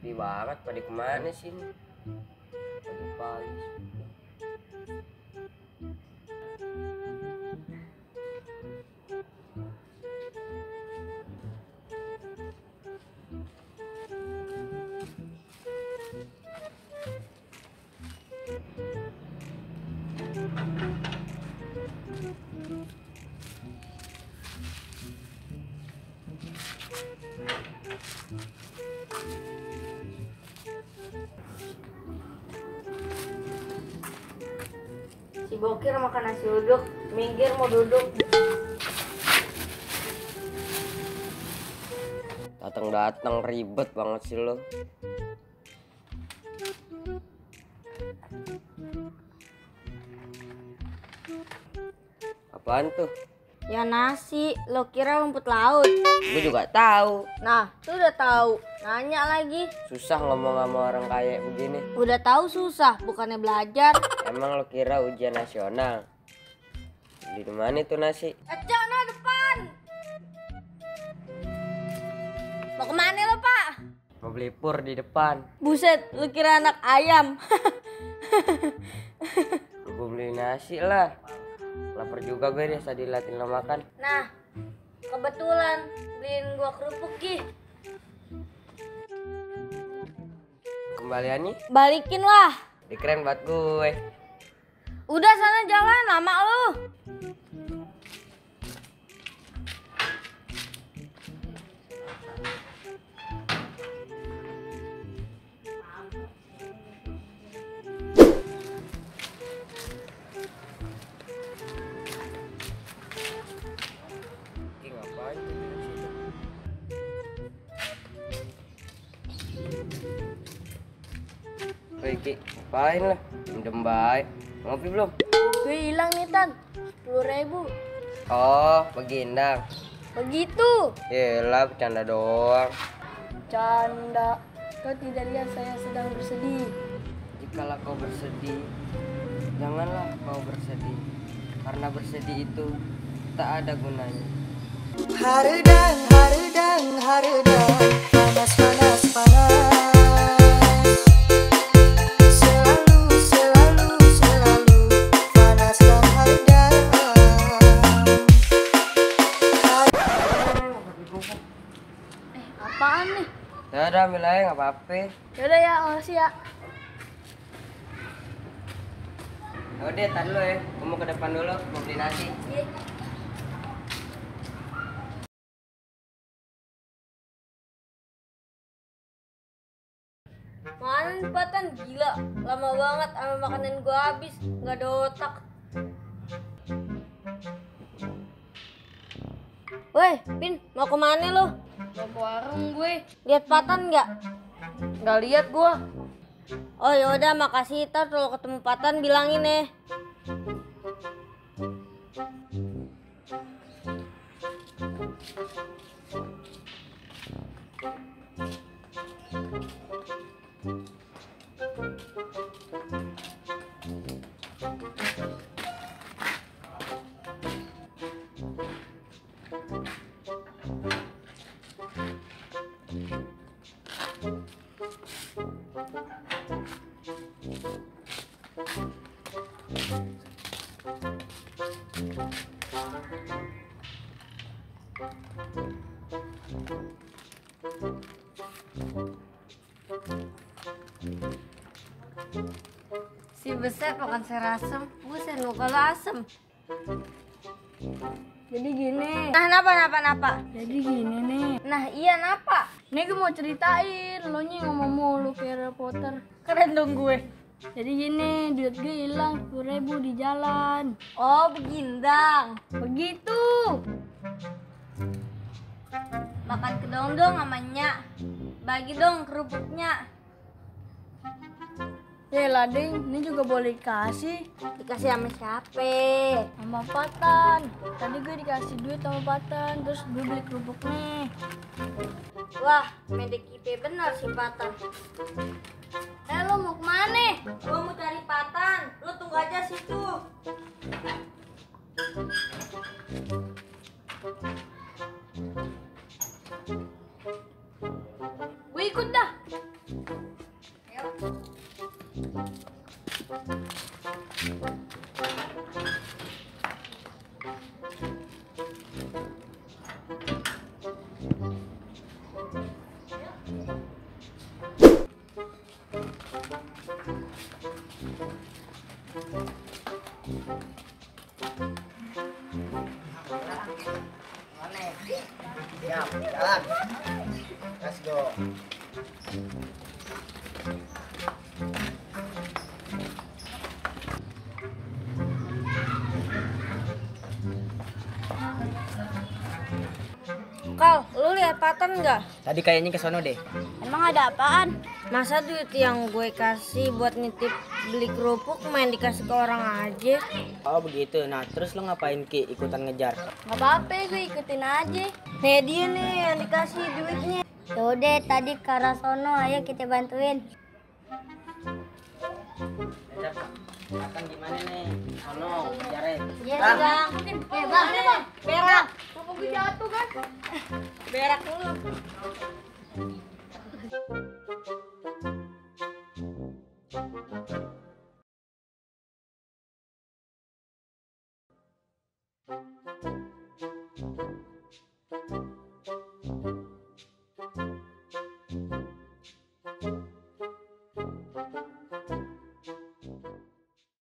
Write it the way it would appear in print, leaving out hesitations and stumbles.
Sepi banget, pada kemana sih ini? Pagi-pagi. Si Bokir makan nasi uduk, minggir mau duduk. Datang ribet banget sih lo. Apaan tuh? Ya nasi, lo kira rumput laut? Gue juga tahu. Nah, tuh udah tahu. Nanya lagi. Susah ngomong sama orang kaya begini. Udah tahu susah, bukannya belajar. Emang lo kira ujian nasional? Di mana itu nasi? Ecana depan. Mau kemana lo, Pak? Mau beli pur di depan. Buset, lo kira anak ayam. Gue beli nasi lah. Lapar juga gue deh tadi latin lo makan. Nah, kebetulan beliin gua kerupuk Ki. Kembaliannya Balikin lah. dikeren buat gue. Udah sana jalan, lama lu. Ki ngapain tuh di situ? Woi Ki, ngapain lah? Minjem baik. Ngopi belum? Gue hilang nih Tan, 10.000. Oh, begindang. Begitu. Yelah, bercanda doang. Canda, kau tidak lihat saya sedang bersedih. Jikalau kau bersedih, janganlah kau bersedih. Karena bersedih itu tak ada gunanya. Harudang, harudang, harudang, panas, panas, panas. Selalu, selalu, selalu panas dan harudang. Apaan nih? Ya udah, ambil aja nggak apa-apa. Yaudah ya, makasih ya. Ya udah, tar dulu ya. Gue mau ke depan dulu, mau beli nasi. Mana nih Patan? Gila, lama banget sama makanan gua habis, nggak ada otak. Woi, Pin, mau kemana lo? Mau ke warung gue. Lihat Patan nggak? Nggak lihat gua. Oh yaudah, makasih. Ntar kalau ketemu Patan bilangin ya. Si besar makan sayur asem, buset lu kalau asem. Jadi gini. Nah, napa? Jadi gini nih. Nah, iya napa? Nih gue mau ceritain, lo nya ngomong mulu kayak reporter. Keren dong gue. Jadi gini, duit gue hilang 10.000 di jalan. Oh, begindang. Begitu. Makan kedong dong namanya. Bagi dong kerupuknya. Ya Ding, ini juga boleh dikasih. Dikasih sama siapa? Sama Patan. Tadi gue dikasih duit sama Patan, terus gue beli kerupuk nih. Wah, medek IP bener si Patan. Lo mau kemana? Gue mau cari Patan. Lo tunggu aja situ. Gue ikut dah. Siap, jalan. Let's go. Kal, lu lihat Patan nggak? Tadi kayaknya ke sono deh. Emang ada apaan? Masa duit yang gue kasih buat nitip beli kerupuk main dikasih ke orang aja? Oh begitu. Nah terus lo ngapain Ki ikutan ngejar? Nggak apa-apa, gue ikutin aja. Nih dia nih yang dikasih duitnya. Yaudah, tadi ke arah sono, ayo kita bantuin. Akan gimana nih? Sono, ngejar. Iya sih bang. Bang, berak. Kerupuk gue jatuh kan? Berak dulu.